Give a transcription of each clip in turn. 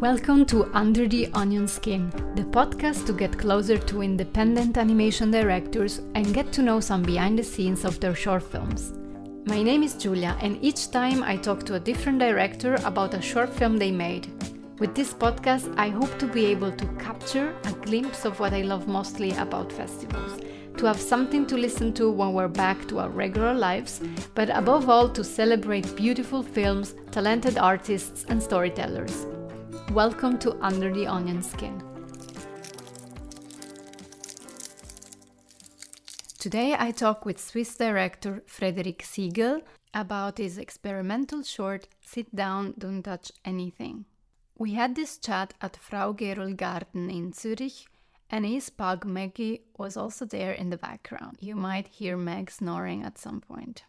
Welcome to Under the Onion Skin, the podcast to get closer to independent animation directors and get to know some behind the scenes of their short films. My name is Julia, and each time I talk to a different director about a short film they made. With this podcast, I hope to be able to capture a glimpse of what I love mostly about festivals, to have something to listen to when we're back to our regular lives, but above all to celebrate beautiful films, talented artists and storytellers. Welcome to Under the Onion Skin. Today I talk with Swiss director Frederic Siegel about his experimental short Sit Down, Don't Touch Anything. We had this chat at Frau Gerol Garden in Zurich, and his pug Maggie was also there in the background. You might hear Meg snoring at some point.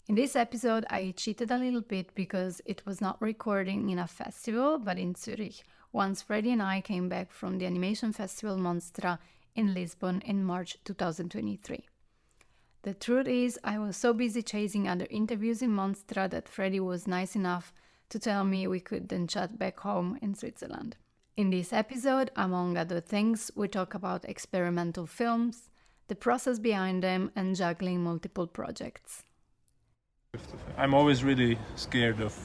In this episode, I cheated a little bit because it was not recording in a festival, but in Zurich, once Freddie and I came back from the animation festival Monstra in Lisbon in March 2023. The truth is, I was so busy chasing other interviews in Monstra that Freddie was nice enough to tell me we could then chat back home in Switzerland. In this episode, among other things, we talk about experimental films, the process behind them, and juggling multiple projects. I'm always really scared of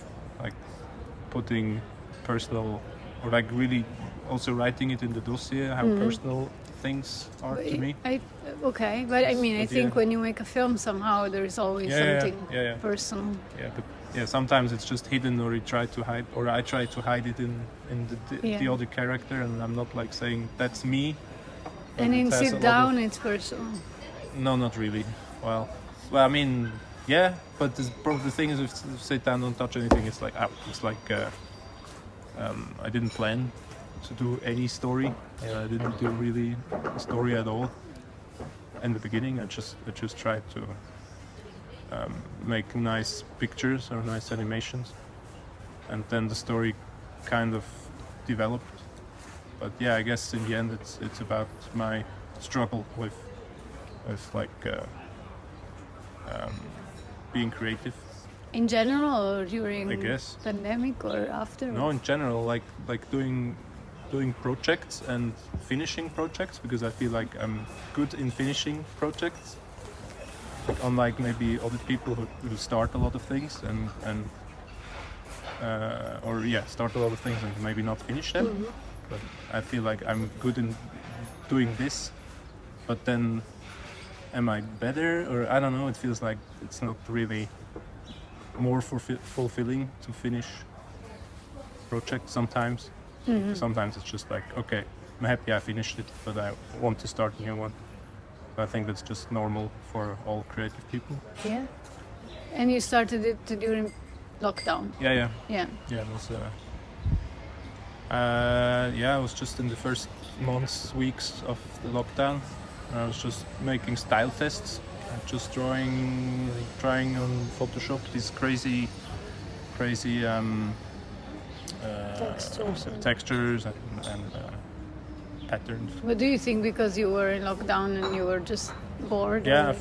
putting personal or really also writing it in the dossier how personal things are to me. I think when you make a film somehow there is always something personal. But sometimes it's just hidden, or I try to hide it in the other character, and I'm not saying that's me. And in Sit Down it's personal. No, not really. Well, I mean. Yeah, but the thing is, if Sit Down, Don't Touch Anything, it's I didn't plan to do any story. I didn't do really a story at all in the beginning. I just tried to make nice pictures or nice animations, and then the story kind of developed. But yeah, I guess in the end, it's about my struggle with being creative. In general, or during I guess. Pandemic, or after? No, in general, doing projects and finishing projects, because I feel like I'm good in finishing projects. Unlike maybe other people who start a lot of things and start a lot of things and maybe not finish them. Mm-hmm. But I feel like I'm good in doing this, but then am I better? Or I don't know, it feels like it's not really more fulfilling to finish projects sometimes. Mm-hmm. Sometimes it's just okay, I'm happy I finished it, but I want to start a new one. I think that's just normal for all creative people. Yeah. And you started it during lockdown? Yeah. Yeah, it was... I was just in the first months, weeks of the lockdown. I was just making style tests, just trying on Photoshop these crazy textures and patterns. What do you think? Because you were in lockdown and you were just bored? Yeah, I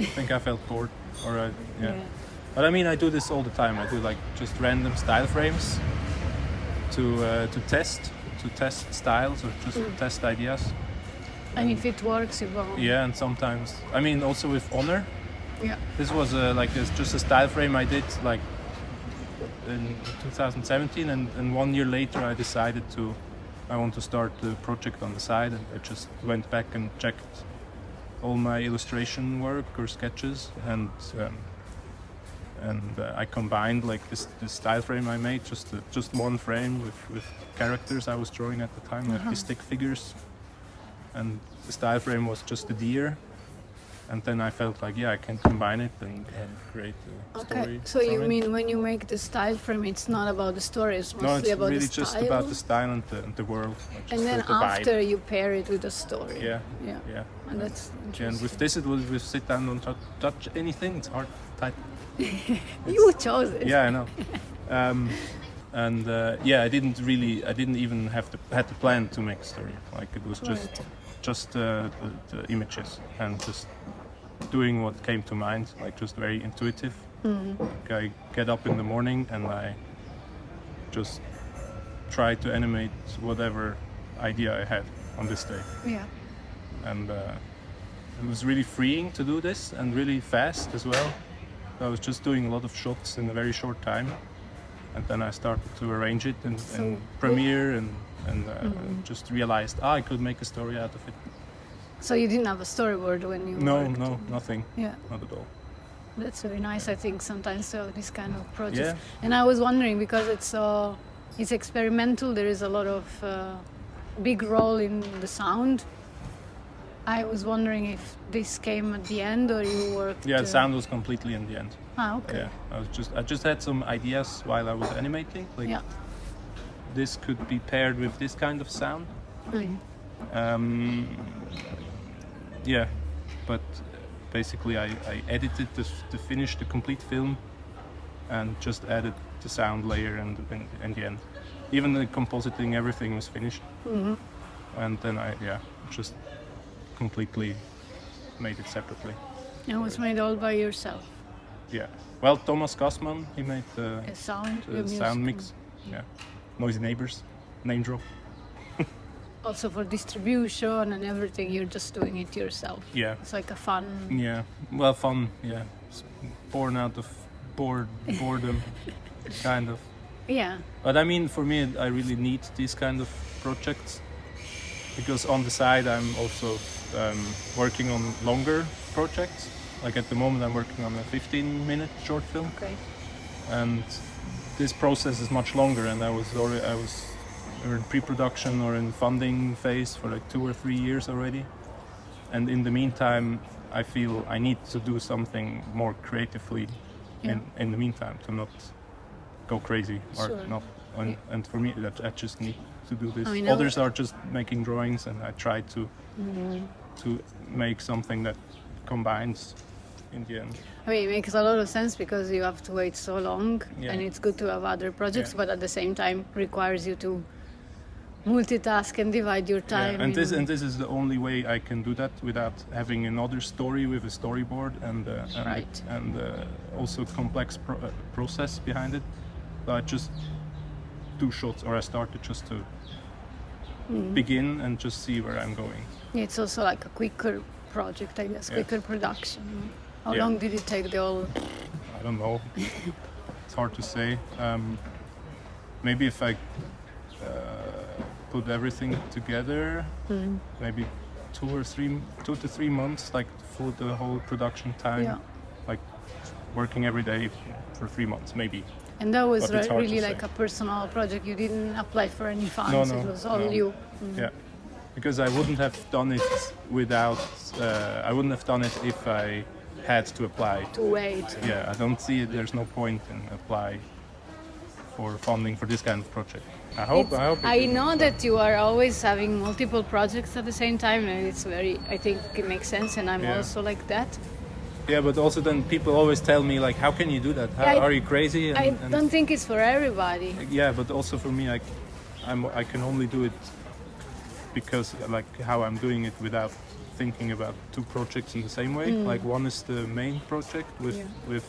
think I felt bored. But I mean, I do this all the time. I do just random style frames to test styles or just test ideas. And if it works, you go. Yeah, and sometimes, I mean, also with Honor. Yeah. This was just a style frame I did in 2017, and 1 year later I decided I want to start the project on the side, and I just went back and checked all my illustration work or sketches, and I combined this style frame I made, just one frame with characters I was drawing at the time, these stick figures. And the style frame was just a deer, and then I felt I can combine it and create a story. Okay, so you mean when you make the style frame, it's not about the story, it's mostly about the style? No, it's really just about the style and the world. And then after you pair it with a story. Yeah. And that's interesting. And with this, it was with Sit Down, Don't Touch Anything. It's hard title. You chose it. Yeah, I know. I didn't even had the plan to make a story. It was just the images and just doing what came to mind, just very intuitive. I get up in the morning and I just try to animate whatever idea I had on this day. Yeah. And it was really freeing to do this, and really fast as well. I was just doing a lot of shots in a very short time, and then I started to arrange it and Premiere and just realized I could make a story out of it. So you didn't have a storyboard when you No, worked? no, nothing. Yeah. Not at all. That's very nice, I think, sometimes to have this kind of projects. Yeah. And I was wondering, because it's experimental, there is a lot of big role in the sound. I was wondering if this came at the end, or you worked... Yeah, the sound was completely in the end. Ah, okay. Yeah, I just had some ideas while I was animating. Like, Yeah. this could be paired with this kind of sound. Yeah, but basically I edited to finish the complete film, and just added the sound layer in the end. Even the compositing, everything was finished. And then I just completely made it separately. It was made all by yourself? Yeah. Well, Thomas Gassmann, he made the Sound mix. Yeah. Noisy Neighbors, name drop. Also for distribution and everything, you're just doing it yourself. Yeah. It's like a fun... Yeah. Well, fun, yeah. It's born out of boredom, kind of. Yeah. But I mean, for me, I really need these kind of projects, because on the side I'm also working on longer projects. Like at the moment I'm working on a 15-minute short film. Okay. And this process is much longer, and I was in pre-production or in funding phase for like 2 or 3 years already. And in the meantime, I feel I need to do something more creatively in the meantime, to not go crazy or not. And for me, I just need to do this. Others are just making drawings, and I try to make something that combines in the end. I mean, it makes a lot of sense, because you have to wait so long, Yeah. and it's good to have other projects, Yeah. but at the same time requires you to multitask and divide your time. Yeah. And this is the only way I can do that without having another story with a storyboard and also complex process behind it. So I just do shots, or I started just to begin and just see where I'm going. It's also like a quicker project, I guess, quicker production. How long did it take the whole... I don't know. It's hard to say. Maybe if I put everything together, maybe 2 to 3 months, like for the whole production time. Yeah. Like working every day for 3 months, maybe. And that was But it's hard really to like say. a personal project. You didn't apply for any funds. No, it was all you. Yeah, because I wouldn't have done it without. I wouldn't have done it if I had to apply. To wait. Yeah, I don't see it. There's no point in apply for funding for this kind of project. I hope. I know that you are always having multiple projects at the same time, and it's I think it makes sense, and I'm also like that. Yeah, but also then people always tell me, like, how can you do that? Are you crazy? I don't think it's for everybody. Yeah, but also for me, I can only do it because like how I'm doing it without thinking about 2 projects in the same way. Like one is the main project with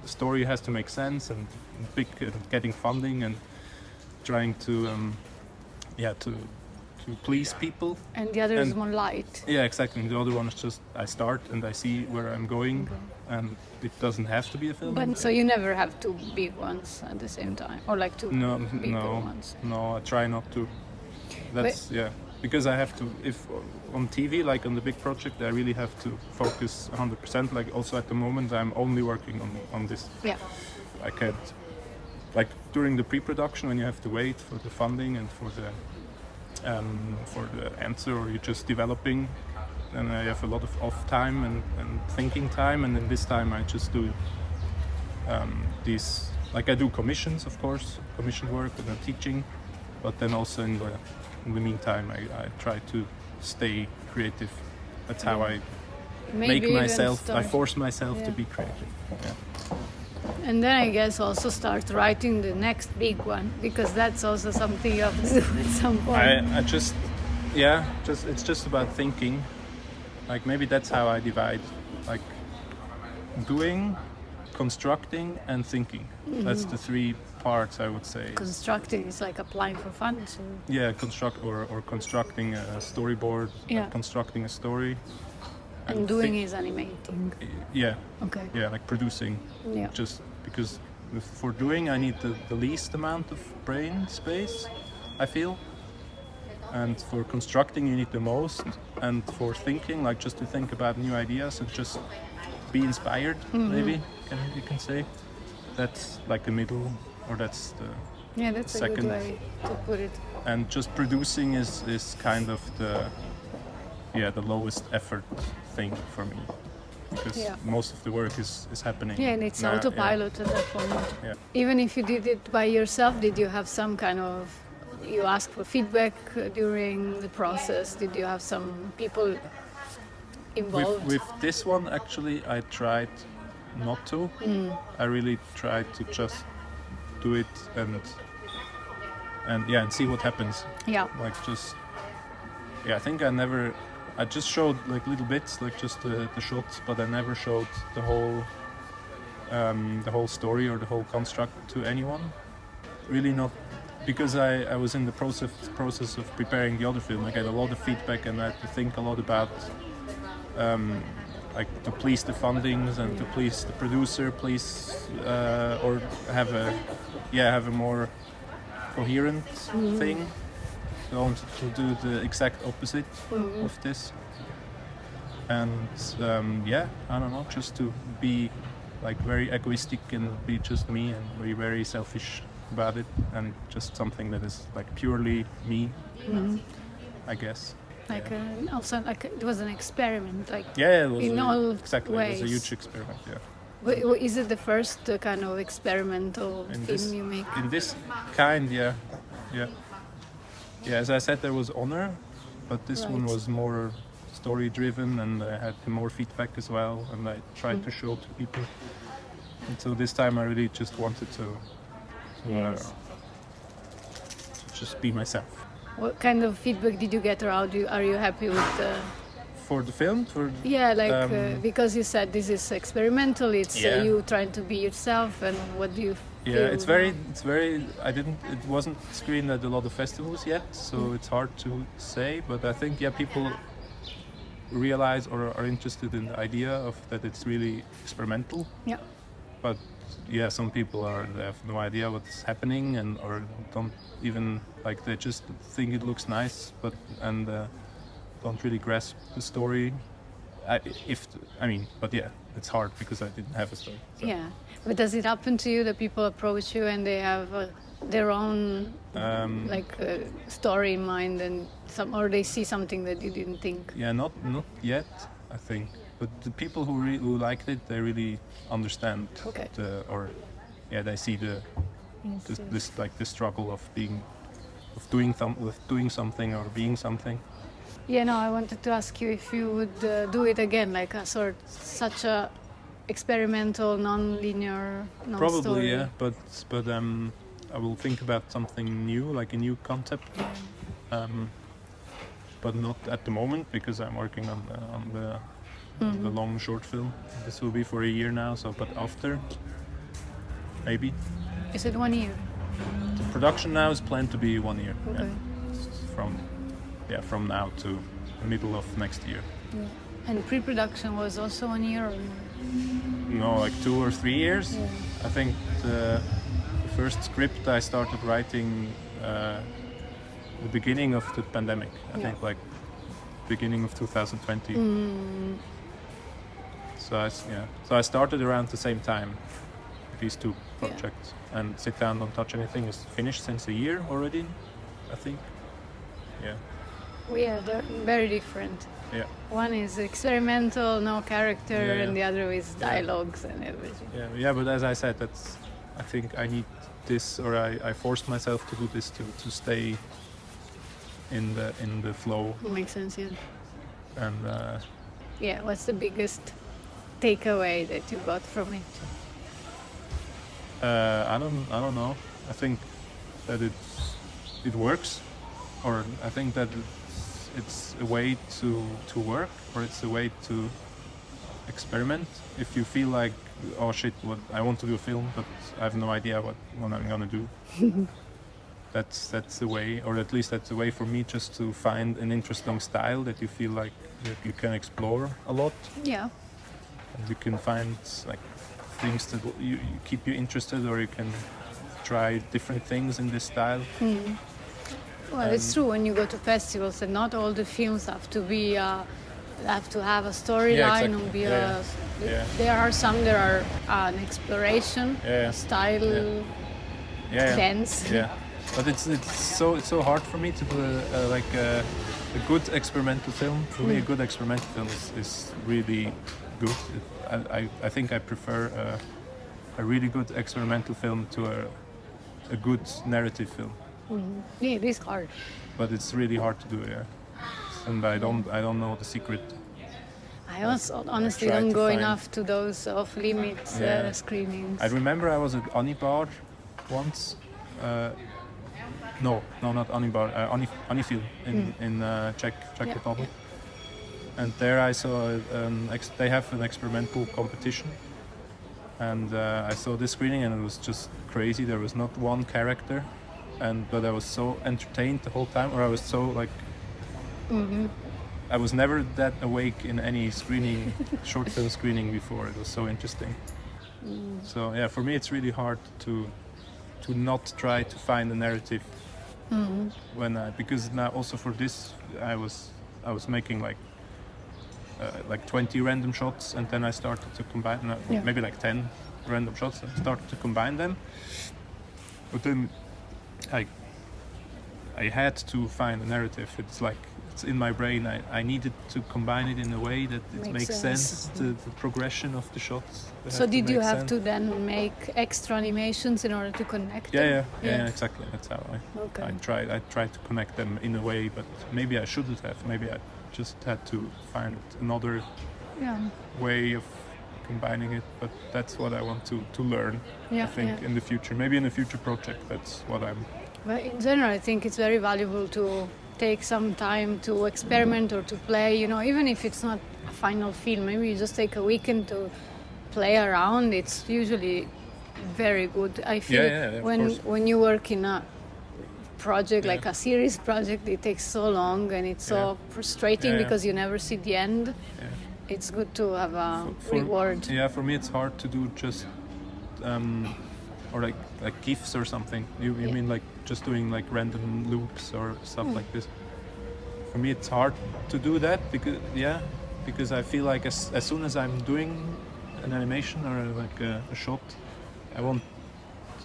the story has to make sense, and getting funding and trying to please people. And the other is more light. Yeah, exactly. The other one is just I start and I see where I'm going, and it doesn't have to be a film. But so you never have 2 big ones at the same time, or like 2 bigger ones. No, I try not to. That's because I have to. If on TV, like on the big project, I really have to focus 100%. Like also at the moment, I'm only working on this. Yeah. I can't. Like during the pre-production, when you have to wait for the funding and for the answer, or you're just developing, then I have a lot of off time and thinking time, and in this time I just do these, like I do commissions, of course, commission work and I'm teaching, but then also in the meantime I try to stay creative. That's how I I force myself to be creative. Yeah. And then I guess also start writing the next big one, because that's also something you have to do at some point. It's just about thinking. Like maybe that's how I divide, like doing, constructing and thinking. That's the three parts, I would say. Constructing is like applying for funds. Yeah, constructing a storyboard, constructing a story. And doing is animating. Yeah. Okay. Yeah, like producing. Yeah. Just because for doing I need the least amount of brain space, I feel. And for constructing you need the most. And for thinking, like just to think about new ideas and just be inspired, maybe you can say. That's like the middle, or that's the That's second. a good way to put it. And just producing is kind of the lowest effort thing for me, because most of the work is happening. Yeah, and it's autopilot at that point. Yeah. Even if you did it by yourself, did you have some kind of, you asked for feedback during the process? Did you have some people involved? With this one, actually, I tried not to. I really tried to just do it and see what happens. Yeah. Like just, I think I just showed like little bits, like just the shots, but I never showed the whole story or the whole construct to anyone. Really not, because I was in the process of preparing the other film. I got a lot of feedback and I had to think a lot about like to please the fundings and to please the producer, or have a more coherent thing. I wanted to do the exact opposite of this, and I don't know, just to be like very egoistic and be just me and be very selfish about it, and just something that is like purely me, I guess. Like also like it was an experiment, like it was in all exactly. ways. It was a huge experiment. Yeah. Is it the first kind of experimental film you make? In this kind, yeah. As I said, there was Honor, but this one was more story-driven, and I had more feedback as well, and I tried to show to people. And so this time, I really just wanted to just be myself. What kind of feedback did you get, or are you happy with the... For the film? Because you said this is experimental, it's you trying to be yourself, and what do you feel? Yeah, it's very, it wasn't screened at a lot of festivals yet, so it's hard to say, but I think, people realize or are interested in the idea of that it's really experimental. Yeah. But some people they have no idea what's happening, or don't even, like, they just think it looks nice, but don't really grasp the story. It's hard because I didn't have a story. So. Yeah, but does it happen to you that people approach you and they have their own story in mind, and or they see something that you didn't think? Yeah, not yet, I think. But the people who liked it, they really understand. Okay. They see the struggle of doing something or being something. Yeah, no, I wanted to ask you if you would do it again, like such a experimental, non-linear, non-story. Probably, yeah, but I will think about something new, like a new concept, but not at the moment because I'm working on the long short film. This will be for a year now, but after, maybe. Is it 1 year? The production now is planned to be 1 year. Okay. Yeah. From now to the middle of next year. Yeah. And pre-production was also 1 year? Or... No, like 2 or 3 years. Yeah. I think the first script I started writing the beginning of the pandemic. I think like beginning of 2020. So I started around the same time with these two projects. And Sit Down, Don't Touch Anything is finished since a year already, I think. Yeah. Yeah, they're very different. Yeah. One is experimental, no character, and the other is dialogues and everything. Yeah, but as I said, I think I need this, or I forced myself to do this to stay in the flow. Makes sense, yeah. And what's the biggest takeaway that you got from it? I don't know. I think that it works, or I think that it's a way to work, or it's a way to experiment. If you feel like, oh shit, what I want to do a film, but I have no idea what I'm gonna do. That's the way, or at least that's the way for me, just to find an interesting style that you feel like you can explore a lot. Yeah. And you can find like things that you keep you interested, or you can try different things in this style. Well, it's true when you go to festivals that not all the films have to be have to have a storyline or be there are some that are an exploration style cleanse. But it's so hard for me to do a good experimental film. For me, a good experimental film is really good. I think I prefer a really good experimental film to a good narrative film. Yeah, it is hard. But it's really hard to do, and I don't know the secret. I also honestly don't go enough to those off-limit screenings. I remember I was at Anibar once. No, not Anibar. Anifil in Czech Republic. And there I saw they have an experimental competition, and I saw this screening, and it was just crazy. There was not one character, but I was so entertained the whole time, or I was so like. I was never that awake in any screening, short film screening before. It was so interesting. So yeah, for me it's really hard to not try to find a narrative because now also for this I was making like 20 random shots, and then I started to combine maybe like 10 random shots and started to combine them. But then I had to find a narrative. It's in my brain. I needed to combine it in a way that it makes sense. The progression of the shots. So did you have to then make extra animations in order to connect them? Yeah, exactly. That's how I tried to connect them in a way, but maybe I shouldn't have. Maybe I just had to find another way of combining it. But that's what I want to learn. I think in the future, maybe in a future project. That's what I'm. Well, in general, I think it's very valuable to take some time to experiment or to play, even if it's not a final film. Maybe you just take a weekend to play around. It's usually very good. I feel when you work in a project like a series project, it takes so long and it's so frustrating because you never see the end. It's good to have a reward. Yeah, for me it's hard to do just or like GIFs or something. You mean like just doing like random loops or stuff like this? For me it's hard to do that because I feel like as soon as I'm doing an animation or like a shot, I want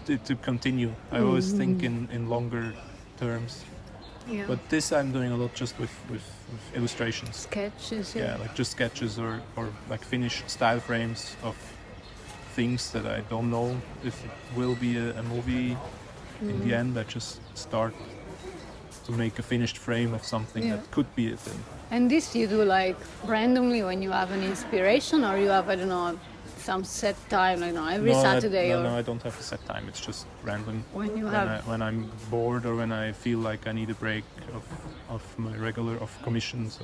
it to continue. I always think in longer terms. Yeah. But this I'm doing a lot just with illustrations. Sketches. Yeah, like just sketches or like finished style frames of things that I don't know if it will be a movie in the end. I just start to make a finished frame of something that could be a film. And this you do like randomly when you have an inspiration, or you have, I don't know, some set time, like every Saturday? No, I don't have a set time. It's just random. When I'm bored or when I feel like I need a break of my regular commissions,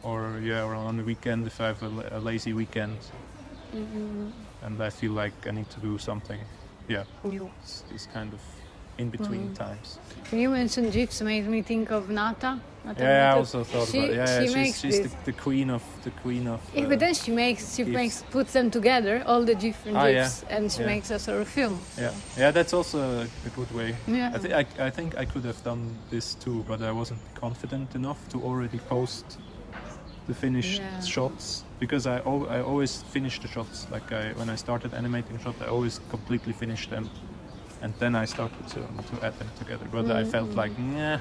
or on the weekend if I have a lazy weekend. And I feel like I need to do something. It's kind of in between times. When you mentioned GIFs, made me think of Nata. I also thought about it. She's the queen of. But then she puts them together, all the different GIFs, and she makes a sort of film. Yeah, that's also a good way. Yeah. I think I could have done this too, but I wasn't confident enough to already post the finished shots, because I always finish the shots. Like when I started animating shots, I always completely finished them, and then I started to add them together. But I felt like, I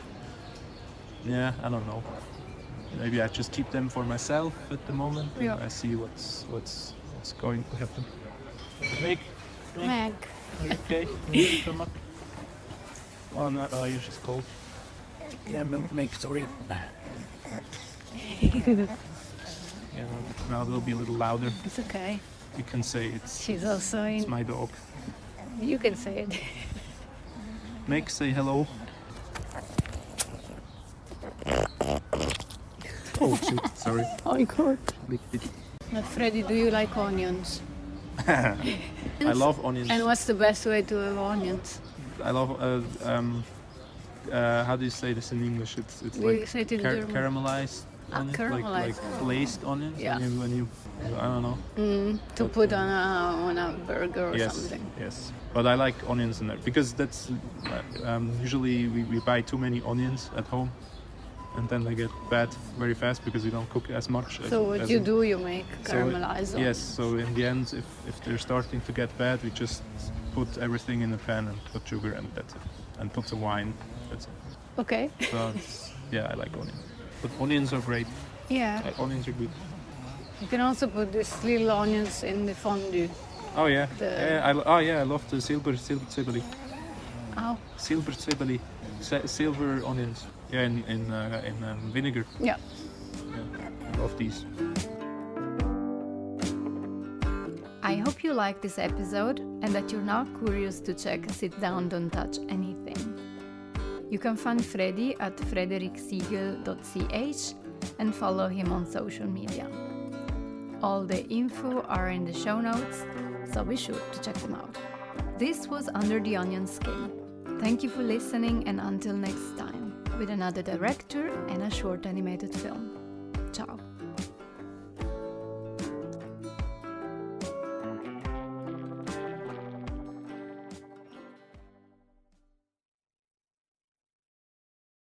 don't know. Maybe I just keep them for myself at the moment. And I see what's going to happen. Meg. Are you okay? You come up. Oh no, you're just cold. Yeah, Meg, sorry. Now they'll be a little louder. It's okay. You can say it's. She's also in. It's my dog. You can say it. Meg, say hello. Oh shit! Sorry. Oh God. Freddy, do you like onions? I love onions. And what's the best way to have onions? I love how do you say this in English? It's We like say it in German. caramelized onions, caramelized. like glazed onions. Yeah. When you I don't know. To put on a burger or Yes, something. yes. But I like onions in there because that's usually we buy too many onions at home, and then they get bad very fast because we don't cook as much. So what as you in- do, you make So, caramelized onions. yes. So in the end, if they're starting to get bad, we just put everything in a pan and put sugar and that's it, and put some wine. That's it. Okay. So yeah, I like onions. But onions are great. Yeah. Onions are good. You can also put these little onions in the fondue. Oh yeah. The- I love the silver ciboli. Oh. Silver ciboli. Silver onions. Yeah, in vinegar. Yeah. Yeah, I love these. I hope you liked this episode and that you're now curious to check Sit Down, Don't Touch Anything. You can find Freddy at fredericsiegel.ch and follow him on social media. All the info are in the show notes, so be sure to check them out. This was Under the Onion Skin. Thank you for listening, and until next time, with another director and a short animated film. Ciao.